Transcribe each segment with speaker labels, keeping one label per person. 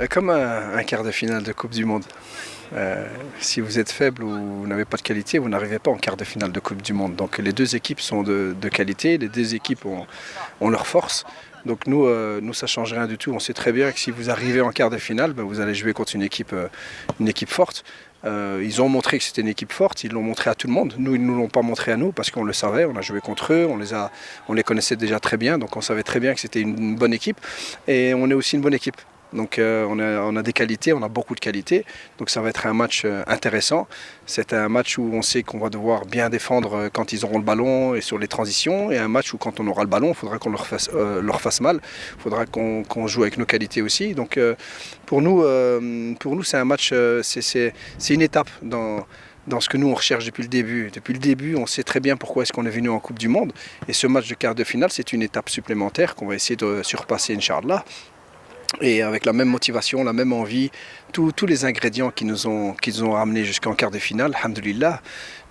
Speaker 1: Comme un quart de finale de Coupe du Monde. Si vous êtes faible ou vous n'avez pas de qualité, vous n'arrivez pas en quart de finale de Coupe du Monde. Donc les deux équipes sont de qualité, les deux équipes ont leur force. Donc nous, ça ne change rien du tout. On sait très bien que si vous arrivez en quart de finale, ben, vous allez jouer contre une équipe forte. Ils ont montré que c'était une équipe forte, ils l'ont montré à tout le monde. Nous, ils ne nous l'ont pas montré à nous parce qu'on le savait, on a joué contre eux, on les connaissait déjà très bien, donc on savait très bien que c'était une bonne équipe. Et on est aussi une bonne équipe. Donc on a des qualités, on a beaucoup de qualités. Donc ça va être un match intéressant. C'est un match où on sait qu'on va devoir bien défendre quand ils auront le ballon et sur les transitions. Et un match où quand on aura le ballon, il faudra qu'on leur fasse mal. Il faudra qu'on joue avec nos qualités aussi. Donc pour nous c'est un match, c'est une étape dans ce que nous on recherche depuis le début. Depuis le début, on sait très bien pourquoi est-ce qu'on est venu en Coupe du Monde. Et ce match de quart de finale, c'est une étape supplémentaire qu'on va essayer de surpasser, Inch'Allah. Et avec la même motivation, la même envie, tous les ingrédients qui nous ont ramenés jusqu'en quart de finale, alhamdoulilah,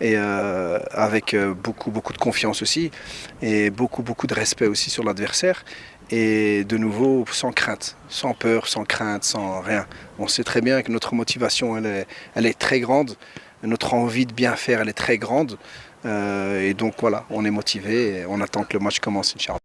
Speaker 1: et avec beaucoup de confiance aussi, et beaucoup de respect aussi sur l'adversaire, et de nouveau sans crainte, sans peur, sans crainte, sans rien. On sait très bien que notre motivation, elle est très grande, notre envie de bien faire, elle est très grande, et donc voilà, on est motivé, et on attend que le match commence, Inch'Allah.